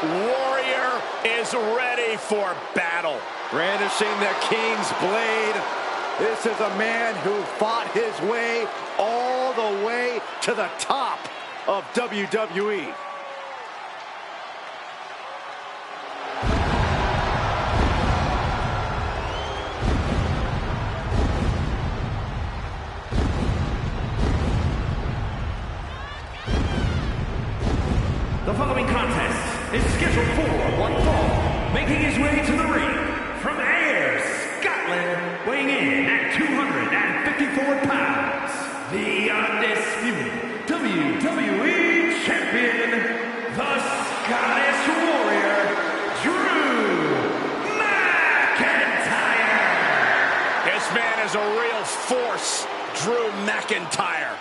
Warrior is ready for battle. Brandishing the King's blade. This is a man who fought his way all the way to the top of WWE. The following contest is scheduled for one fall, making his way to the ring from Ayr, Scotland, weighing in at 254 pounds, the undisputed WWE Champion, the Scottish Warrior, Drew McIntyre. This man is a real force, Drew McIntyre.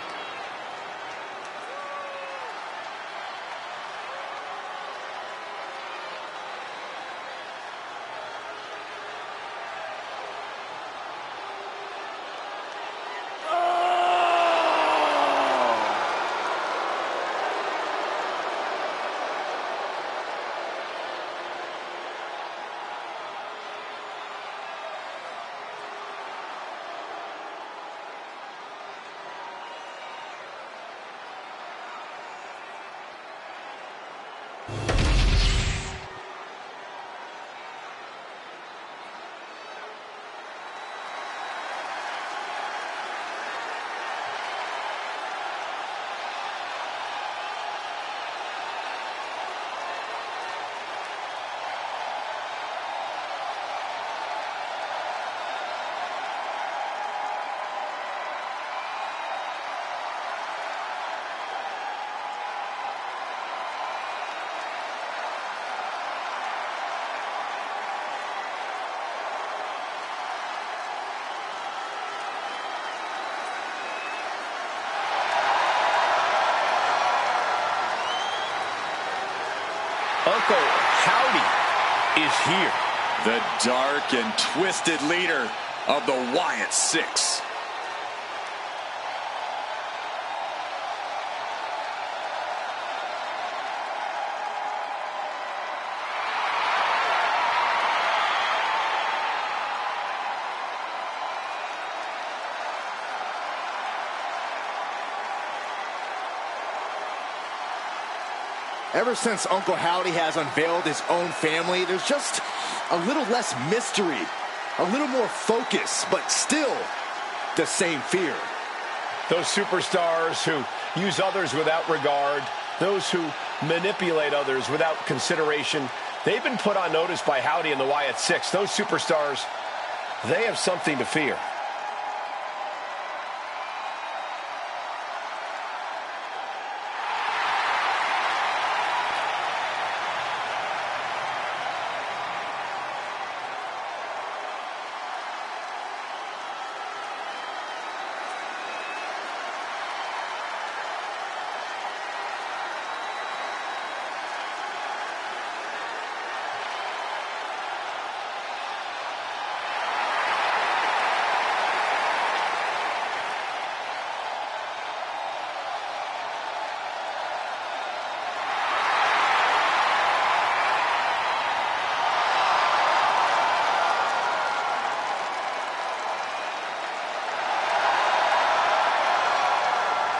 Uncle Howdy is here. The dark and twisted leader of the Wyatt Six. Ever since Uncle Howdy has unveiled his own family, there's just a little less mystery, a little more focus, but still the same fear. Those superstars who use others without regard, those who manipulate others without consideration, they've been put on notice by Howdy and the Wyatt Six. Those superstars, they have something to fear.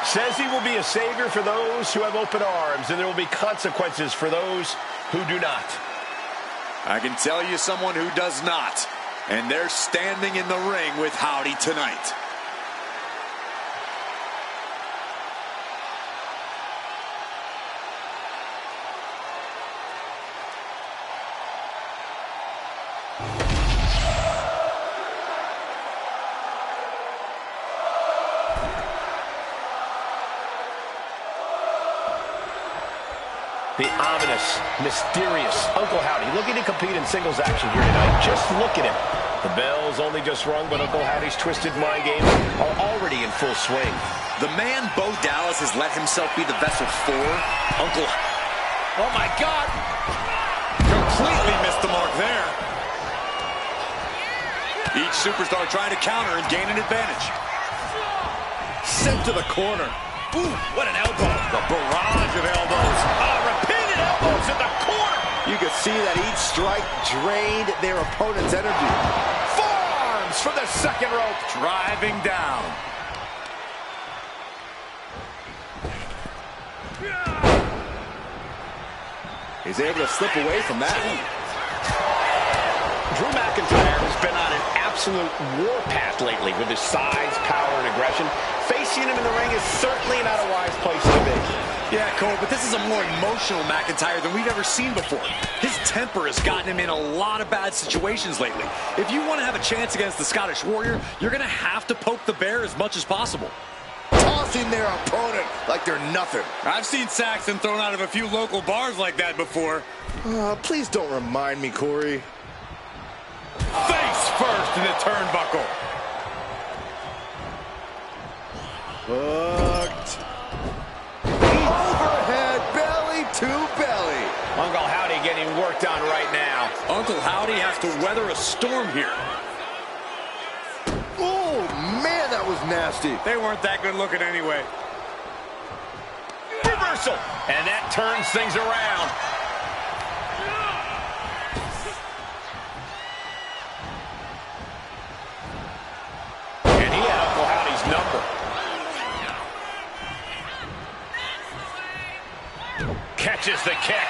Says he will be a savior for those who have open arms, and there will be consequences for those who do not. I can tell you someone who does not, and they're standing in the ring with Howdy tonight. The ominous, mysterious Uncle Howdy looking to compete in singles action here tonight. Just look at him. The bell's only just rung, but Uncle Howdy's twisted mind games are already in full swing. The man Bo Dallas has let himself be the vessel for Uncle. Oh my God! Completely missed the mark there. Each superstar trying to counter and gain an advantage. Sent to the corner. Ooh, what an elbow. The barrage of elbows. Repeated elbows in the corner. You could see that each strike drained their opponent's energy. Forearms from the second rope. Driving down. He's able to slip away from that. Drew McIntyre has been on an absolute warpath lately with his size, power, and aggression. Facing him in the ring is certainly not a wise place to be. Yeah, Cole, but this is a more emotional McIntyre than we've ever seen before. His temper has gotten him in a lot of bad situations lately. If you want to have a chance against the Scottish Warrior, you're going to have to poke the bear as much as possible. Tossing their opponent like they're nothing. I've seen Saxton thrown out of a few local bars like that before. Please don't remind me, Corey. Face first in the turnbuckle. Hooked. Overhead, belly to belly. Uncle Howdy getting worked on right now. Uncle Howdy has to weather a storm here. Oh, man, that was nasty. They weren't that good looking anyway. Reversal. And that turns things around. And he had Uncle Howdy's number. Catches the kick.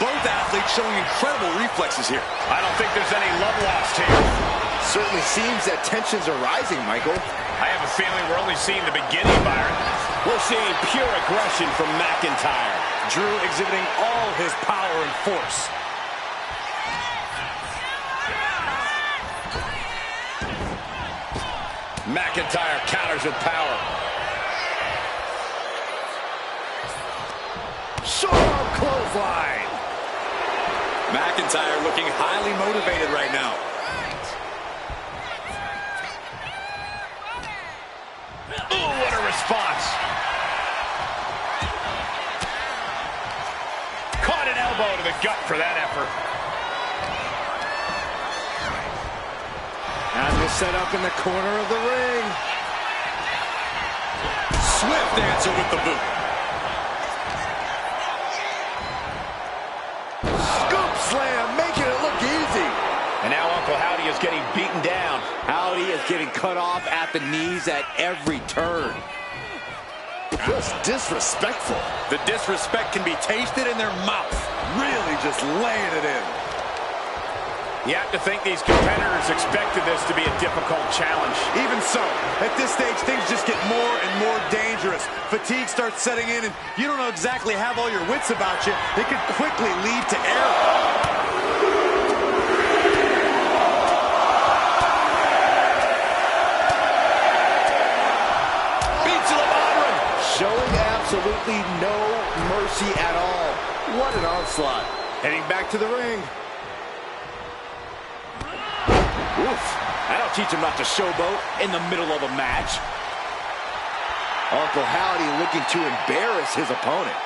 Both athletes showing incredible reflexes here. I don't think there's any love lost here. Certainly seems that tensions are rising, Michael. I have a feeling we're only seeing the beginning, Byron. We're seeing pure aggression from McIntyre. Drew exhibiting all his power and force. McIntyre counters with power. Sharp clothesline. McIntyre looking highly motivated right now. Ooh, what a response. Caught an elbow to the gut for that effort. And they're set up in the corner of the ring. Swift answer with the boot. Scoop slam, making it look easy. And now Uncle Howdy is getting beaten down. Howdy is getting cut off at the knees at every turn. Just disrespectful. The disrespect can be tasted in their mouth. Really just laying it in. You have to think these competitors expected this to be a difficult challenge. Even so, at this stage, things just get more and more dangerous. Fatigue starts setting in, and you don't know exactly have all your wits about you. It could quickly lead to error. Showing absolutely no mercy at all. What an onslaught. Heading back to the ring. Oof. That'll teach him not to showboat in the middle of a match. Uncle Howdy looking to embarrass his opponent.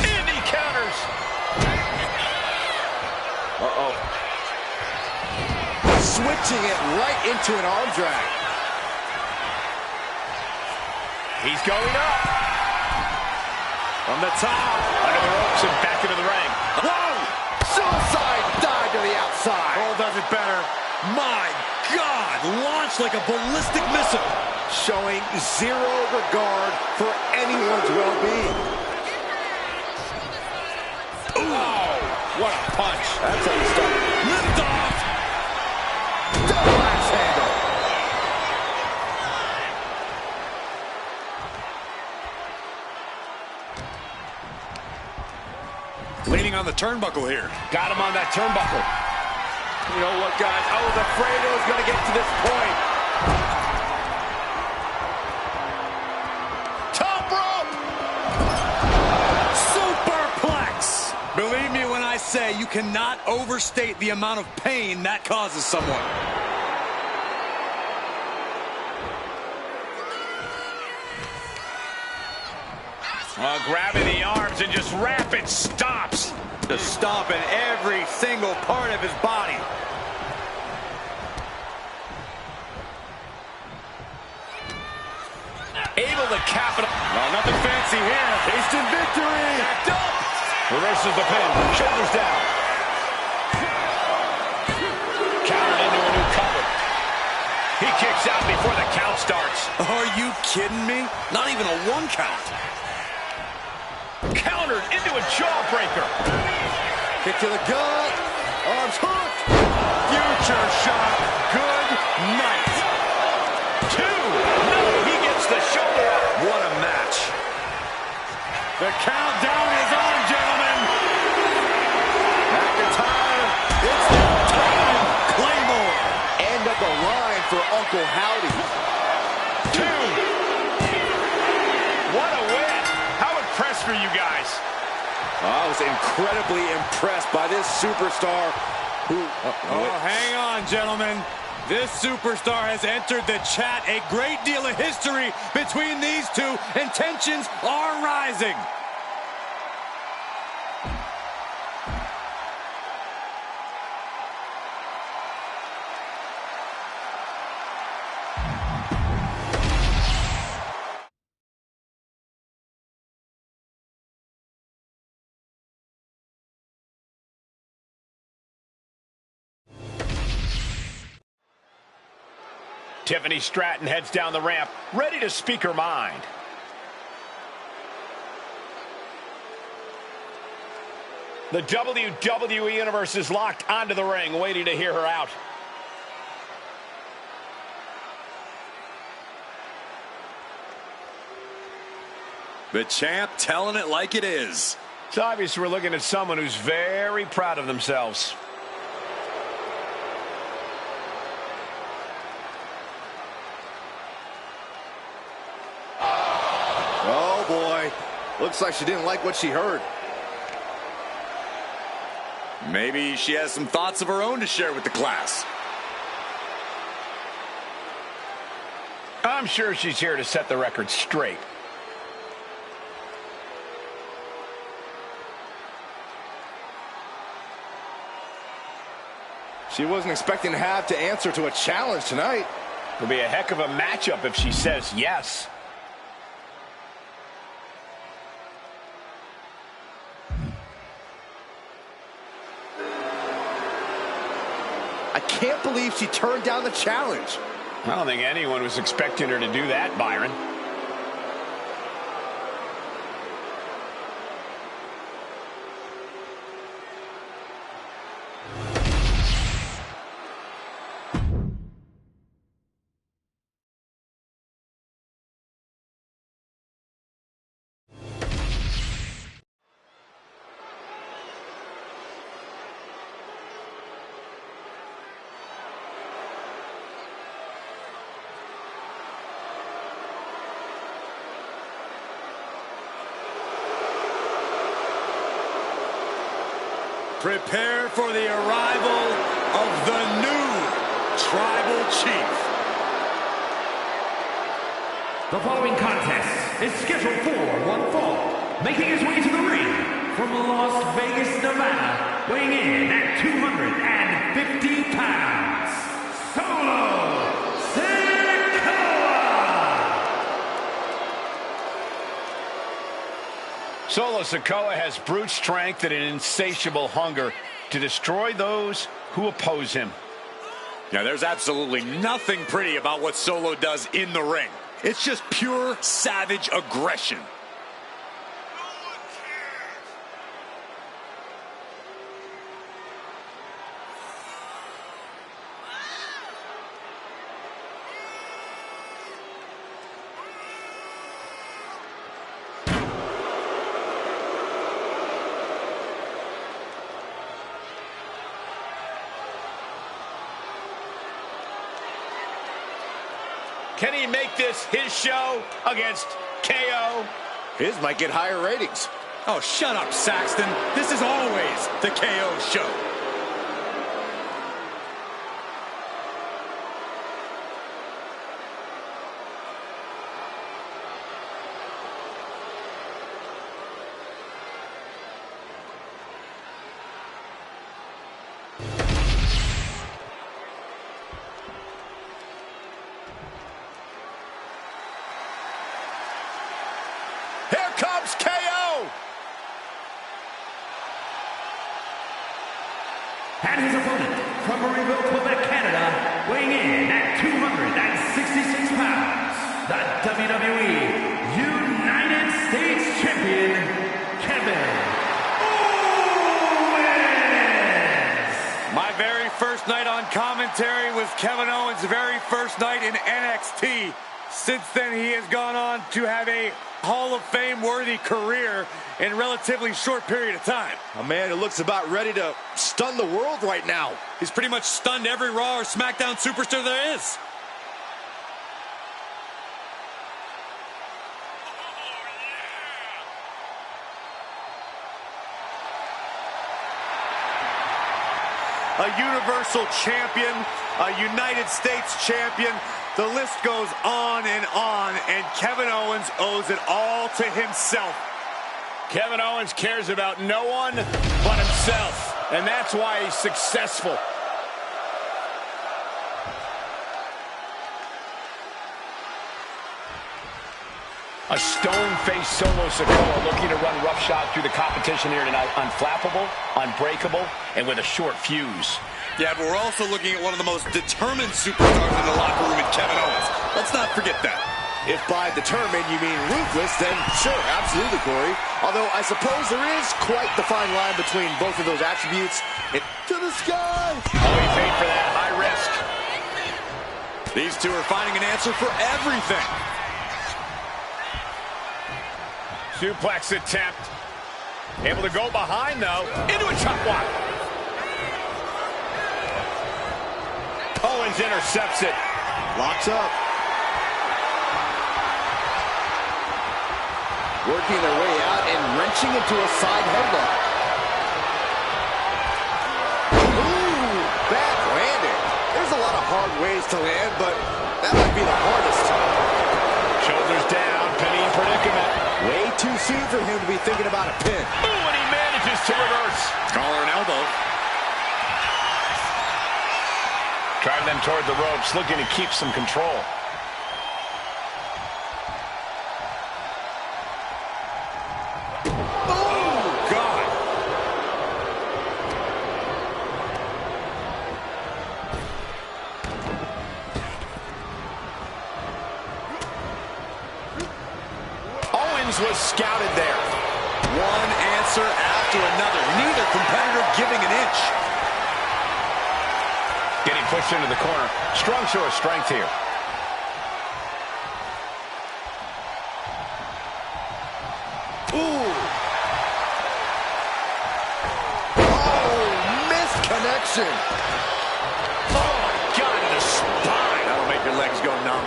And he counters. Uh-oh. Switching it right into an arm drag. He's going up. From the top. Under the ropes and back into the ring. Whoa! Suicide dive to the outside. Cole does it better. My God! Launched like a ballistic missile. Showing zero regard for anyone's well-being. Oh, what a punch. That's how you start. Lift off. Double axe handle. Leaning on the turnbuckle here. Got him on that turnbuckle. You know what, guys? I was afraid it was going to get to this point. Top rope. Superplex. Believe me when I say you cannot overstate the amount of pain that causes someone. Grabbing the arms and just rapid stops. Just stomping every single part of his body. able to capitalize. No, nothing fancy here. Instant victory. Backed up. Reverses the pin. Shoulders down. Countered into a new cover. He kicks out before the count starts. Are you kidding me? Not even a 1 count. Countered into a jawbreaker. Kick to the gut. Arms hooked. Future shock. Good night. 2. No, he gets the shoulder up. What a match. The countdown is on, gentlemen. McIntyre. It's that time. Claymore. End of the line for Uncle Howdy. 2. What a win. How impressed were you guys? I was incredibly impressed by this superstar who... Hang on, gentlemen. This superstar has entered the chat. A great deal of history between these two, and tensions are rising. Tiffany Stratton heads down the ramp, ready to speak her mind. The WWE Universe is locked onto the ring, waiting to hear her out. The champ telling it like it is. It's obvious we're looking at someone who's very proud of themselves. Oh, boy. Looks like she didn't like what she heard. Maybe she has some thoughts of her own to share with the class. I'm sure she's here to set the record straight. She wasn't expecting to have to answer to a challenge tonight. It'll be a heck of a matchup if she says yes. I can't believe she turned down the challenge. I don't think anyone was expecting her to do that, Byron. Prepare for the arrival of the new Tribal Chief. The following contest is scheduled for one fall. Making his way to the ring from Las Vegas, Nevada, weighing in at 250 pounds, Solo Sikoa! Solo Sikoa has brute strength and an insatiable hunger to destroy those who oppose him. Now, there's absolutely nothing pretty about what Solo does in the ring. It's just pure savage aggression. Can he make this his show against KO? His might get higher ratings. Oh, shut up, Saxton. This is always the KO show. And his opponent from Marieville, Quebec, Canada, weighing in at 266 pounds, the WWE United States Champion, Kevin Owens! My very first night on commentary was Kevin Owens' very first night in NXT. Since then, he has gone on to have a Hall of Fame-worthy career in a relatively short period of time. A man who looks about ready to stun the world right now. He's pretty much stunned every Raw or Smackdown superstar there is. A Universal Champion, a United States Champion. The list goes on, and Kevin Owens owes it all to himself. Kevin Owens cares about no one but himself, and that's why he's successful. A stone-faced Solo Sikoa looking to run roughshod through the competition here tonight. Unflappable, unbreakable, and with a short fuse. Yeah, but we're also looking at one of the most determined superstars in the locker room in Kevin Owens. Let's not forget that. If by determined you mean ruthless, then sure, absolutely, Corey. Although I suppose there is quite the fine line between both of those attributes. To the sky! Oh, he paid for that. High risk. These two are finding an answer for everything. Suplex attempt. Able to go behind, though. Into a chop block. Owens intercepts it. Locks up. Working their way out and wrenching into a side headlock. Ooh, back landing. There's a lot of hard ways to land, but that might be the hardest. Shoulders down, pinning predicament. Way too soon for him to be thinking about a pin. Ooh, and he manages to reverse. Collar and elbow. Driving them toward the ropes, looking to keep some control. Oh, God. Owens was scouted there. One answer after another. Neither competitor giving an inch. Getting pushed into the corner. Strong show of strength here. Ooh. Oh, missed connection. Oh, my God, in the spine. That'll make your legs go numb.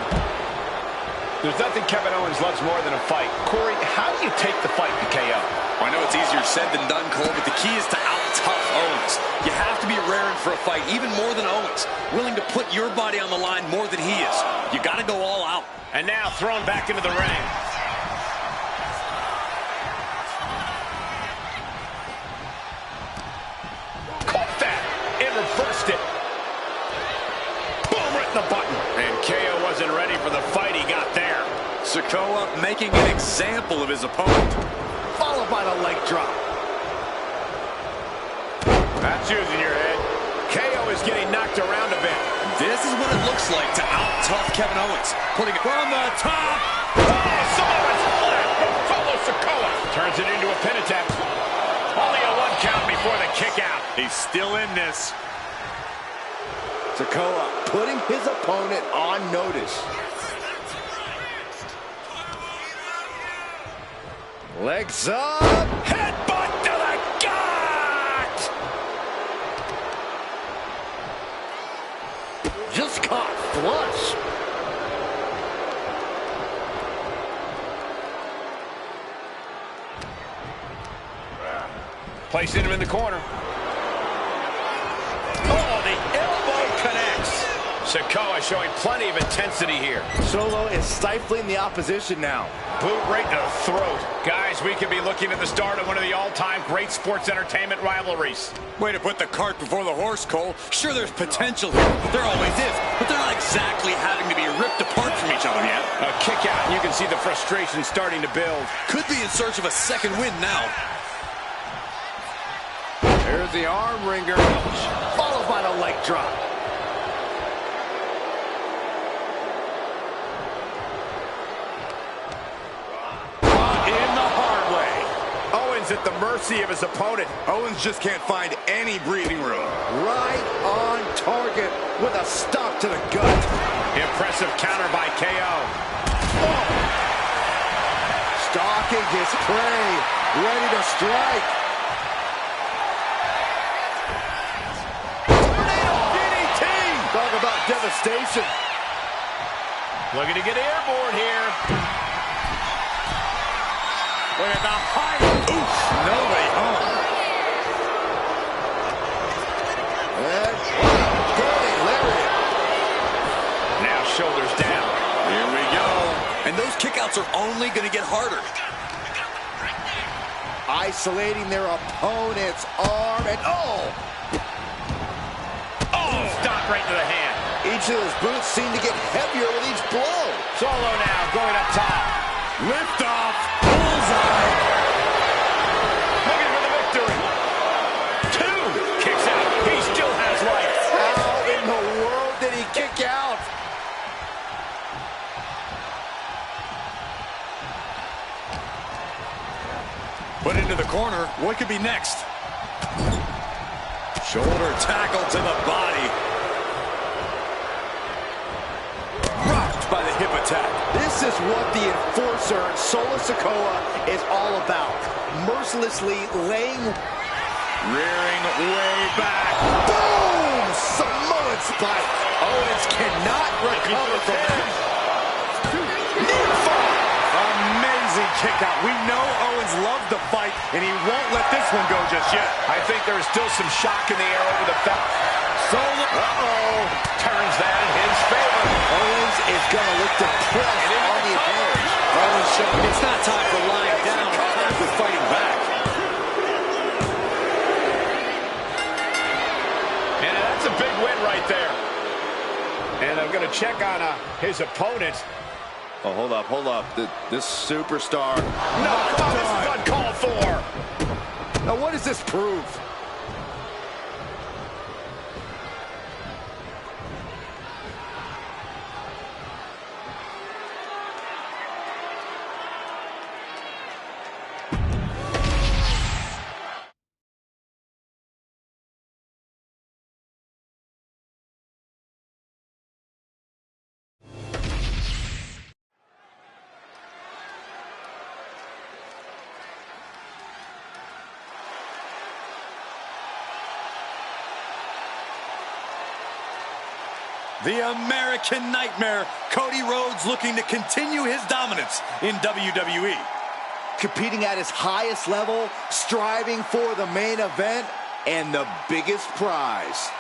There's nothing Kevin Owens loves more than a fight. Corey, how do you take the fight to KO? I know it's easier said than done, Cole, but the key is to out-tough Owens. You have to be raring for a fight, even more than Owens. Willing to put your body on the line more than he is. You got to go all out. And now thrown back into the ring. Caught that and reversed it. Boom, right in the button. And KO wasn't ready for the fight he got there. Sikoa making an example of his opponent. Followed by the leg drop. That's using your head. KO is getting knocked around a bit. This is what it looks like to out-tough Kevin Owens. Putting it from the top. Oh, Samoan split from Solo Sikoa. Turns it into a pin attempt. Only a 1 count before the kick out. He's still in this. Sikoa putting his opponent on notice. Legs up. Headbutt to the gut. Just caught flush. Placing him in the corner. Oh, the elbow connects. Sikoa showing plenty of intensity here. Solo is stifling the opposition now. Boot right in the throat. Guys, we could be looking at the start of one of the all-time great sports entertainment rivalries. Way to put the cart before the horse, Cole. Sure, there's potential here. There always is. But they're not exactly having to be ripped apart from each other yet. A kick out, and you can see the frustration starting to build. Could be in search of a second win now. There's the arm wringer, followed by the leg drop. In the hard way. Owens at the mercy of his opponent. Owens just can't find any breathing room. Right on target with a stop to the gut. Impressive counter by KO. Oh. Stalking his prey, ready to strike. Tornado DDT! Talk about devastation. Looking to get airborne here. Look at the height. Oof, no way home. And dirty lariat. Now shoulders down. Here we go. And those kickouts are only going to get harder. Isolating their opponent's arm, and oh! Oh, stop right to the hand. Each of those boots seem to get heavier with each blow. Solo now, going up top. Lift off. Bullseye. Looking for the victory. 2 kicks out. He still has life. How in the world did he kick out? Put into the corner. What could be next? Shoulder tackle to the body. Rocked by the hip attack. This is what the enforcer, Solo Sikoa, is all about. Mercilessly laying... Rearing way back. Boom! Samoan spike. Owens cannot recover from that. Amazing kick out. We know Owens loves to fight, and he won't let this one go just yet. I think there's still some shock in the air over the belt. Solo. Turns that in his favor. Owens is going to look to press on the advantage. Owens showing it's not time for lying down. It's time for fighting back. And that's a big win right there. And I'm going to check on his opponent. Oh, hold up. This superstar. No, come on, this is uncalled for. Now, what does this prove? The American Nightmare, Cody Rhodes, looking to continue his dominance in WWE. Competing at his highest level, striving for the main event and the biggest prize.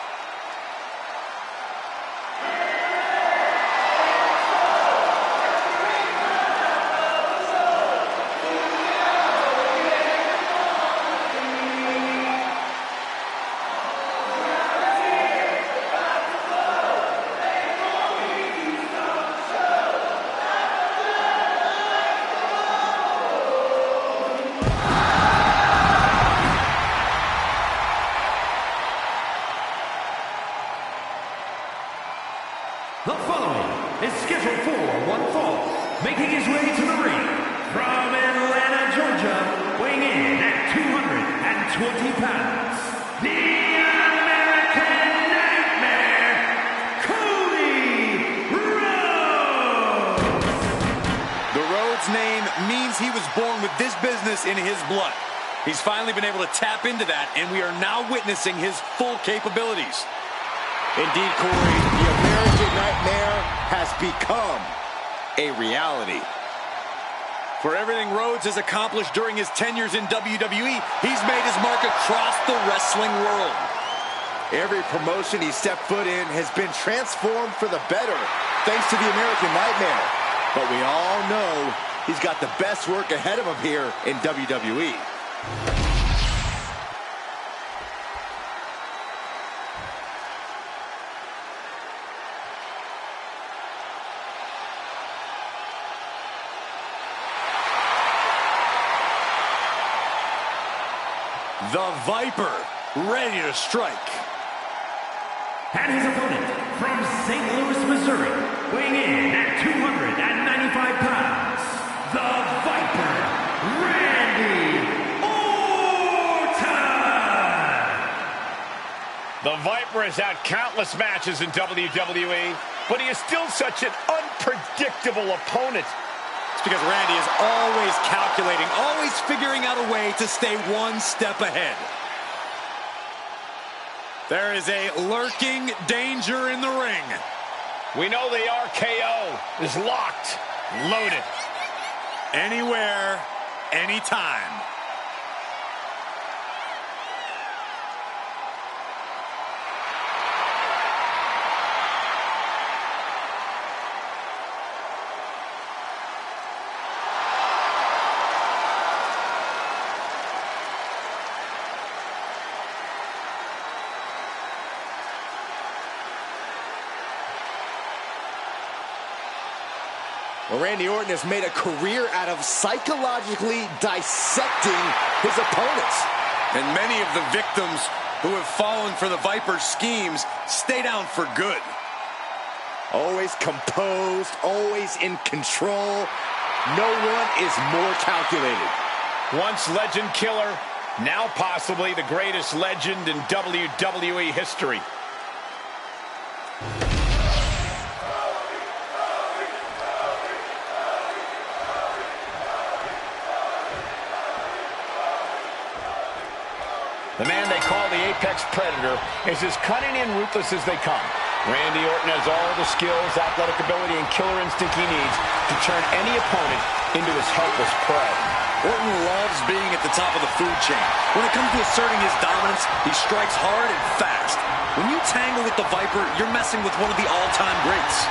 The following is scheduled for one fall, making his way to the ring from Atlanta, Georgia, weighing in at 220 pounds, the American Nightmare, Cody Rhodes! The Rhodes name means he was born with this business in his blood. He's finally been able to tap into that, and we are now witnessing his full capabilities. Indeed, Corey, the American Nightmare has become a reality. For everything Rhodes has accomplished during his tenures in WWE, he's made his mark across the wrestling world. Every promotion he stepped foot in has been transformed for the better, thanks to the American Nightmare. But we all know he's got the best work ahead of him here in WWE. The Viper, ready to strike. And his opponent from St. Louis, Missouri, weighing in at 295 pounds, the Viper, Randy Orton! The Viper has had countless matches in WWE, but he is still such an unpredictable opponent. It's because Randy is always calculating, always figuring out a way to stay one step ahead. There is a lurking danger in the ring. We know the RKO is locked, loaded. Anywhere, anytime. Well, Randy Orton has made a career out of psychologically dissecting his opponents. And many of the victims who have fallen for the Viper's schemes stay down for good. Always composed, always in control. No one is more calculated. Once legend killer, now possibly the greatest legend in WWE history. The man they call the Apex Predator is as cunning and ruthless as they come. Randy Orton has all the skills, athletic ability, and killer instinct he needs to turn any opponent into his helpless prey. Orton loves being at the top of the food chain. When it comes to asserting his dominance, he strikes hard and fast. When you tangle with the Viper, you're messing with one of the all-time greats.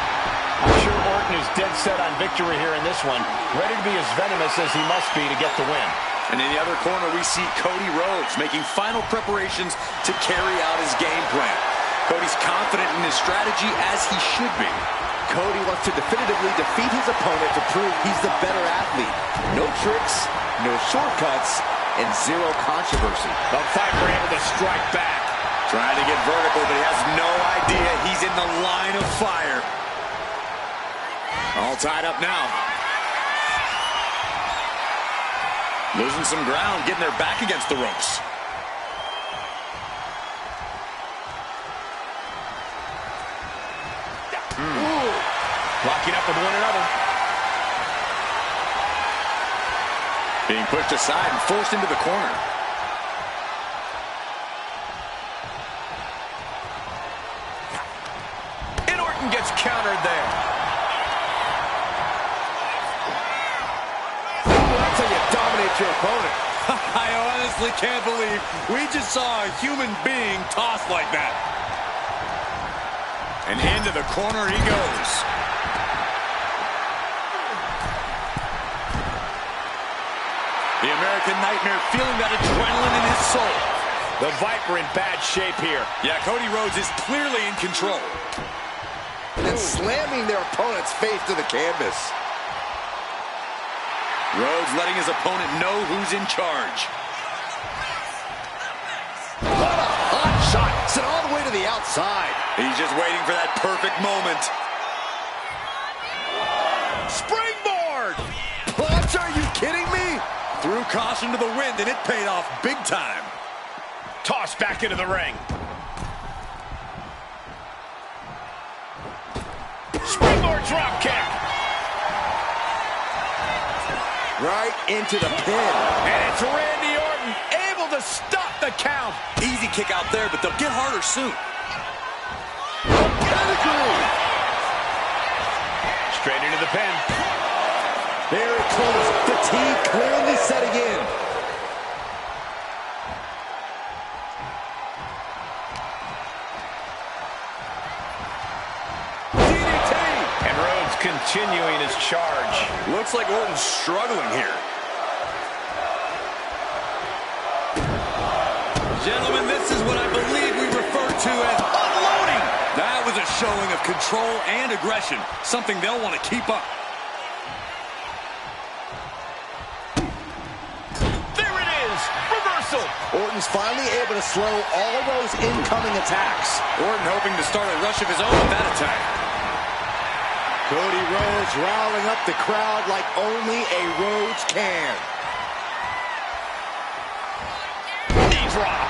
I'm sure Orton is dead set on victory here in this one, ready to be as venomous as he must be to get the win. And in the other corner, we see Cody Rhodes making final preparations to carry out his game plan. Cody's confident in his strategy, as he should be. Cody wants to definitively defeat his opponent to prove he's the better athlete. No tricks, no shortcuts, and zero controversy. The Viper able to strike back. Trying to get vertical, but he has no idea he's in the line of fire. All tied up now. Losing some ground, getting their back against the ropes. Locking up with one another. Being pushed aside and forced into the corner. And Orton gets countered there. That's how you dominate your opponent. I honestly can't believe we just saw a human being tossed like that. And into the corner he goes. The American Nightmare feeling that adrenaline in his soul. The Viper in bad shape here. Yeah, Cody Rhodes is clearly in control. And slamming their opponent's face to the canvas. Rhodes letting his opponent know who's in charge. What a hot shot. Sent all the way to the outside. He's just waiting for that perfect moment. Springboard! Punch, are you kidding me? Threw caution to the wind, and it paid off big time. Tossed back into the ring. Springboard drop kick. Right into the pin. And it's Randy Orton able to stop the count. Easy kick out there, but they'll get harder soon. Pedigree. Straight into the pin. There it comes. Fatigue clearly setting in. DDT. And Rhodes continuing his charge. Looks like Orton's struggling here. Gentlemen, this is what I believe we refer to as unloading. That was a showing of control and aggression, something they'll want to keep up. reversal. Orton's finally able to slow all those incoming attacks. Orton hoping to start a rush of his own with that attack. Cody Rhodes riling up the crowd like only a Rhodes can. Knee drop.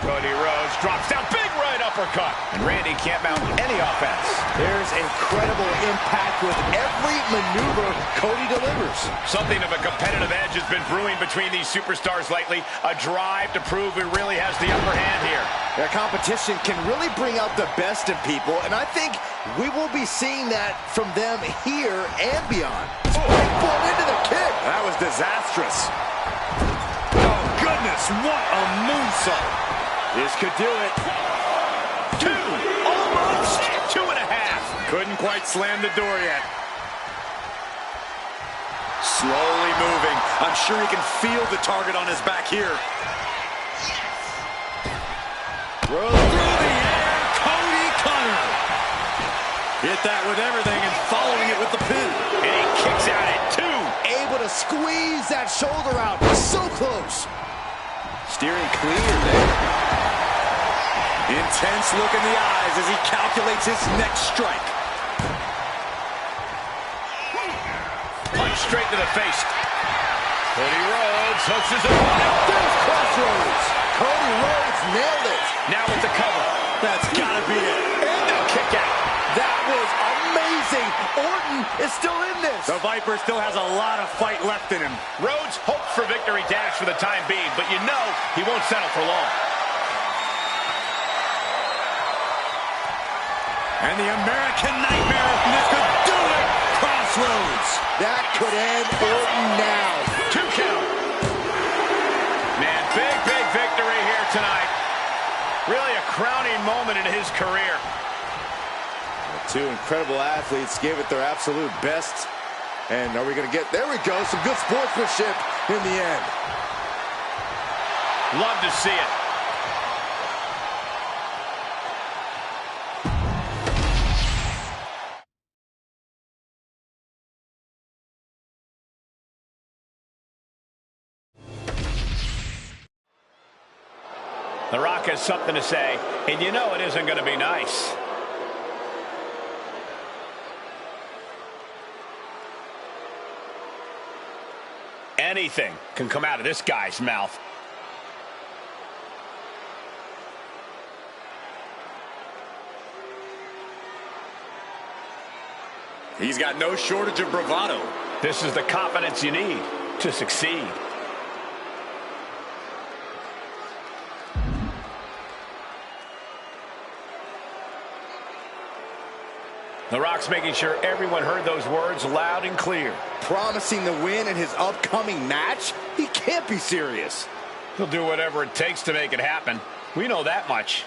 Cody Rhodes drops down, big right uppercut. And Randy can't mount any offense. There's incredible impact with every maneuver Cody delivers. Something of a competitive edge has been brewing between these superstars lately. A drive to prove who really has the upper hand here. Their competition can really bring out the best in people, and I think we will be seeing that from them here and beyond. Springboard into the kick. That was disastrous. Oh, goodness, what a moonsault. This could do it. 2, almost 2.5. Couldn't quite slam the door yet. Slowly moving. I'm sure he can feel the target on his back here. Through the air, Cody Cutter. Hit that with everything and following it with the pin. And he kicks out at 2. Able to squeeze that shoulder out. So close. Steering clear there. Intense look in the eyes as he calculates his next strike. Punch straight to the face. Cody Rhodes hooks his opponent. There's Crossroads. Cody Rhodes nailed it. Now with the cover. That's gotta be it. And the kick out. That was amazing. Orton is still in this. The Viper still has a lot of fight left in him. Rhodes hopes for victory dash for the time being, but you know he won't settle for long. And the American Nightmare, this could do it! Crossroads. That could end Orton now. 2 count. Man, big victory here tonight. Really a crowning moment in his career. The two incredible athletes gave it their absolute best. And are we going to get, there we go, some good sportsmanship in the end. Love to see it. The Rock has something to say, and you know it isn't going to be nice. Anything can come out of this guy's mouth. He's got no shortage of bravado. This is the confidence you need to succeed. The Rock's making sure everyone heard those words loud and clear. Promising the win in his upcoming match? He can't be serious. He'll do whatever it takes to make it happen. We know that much.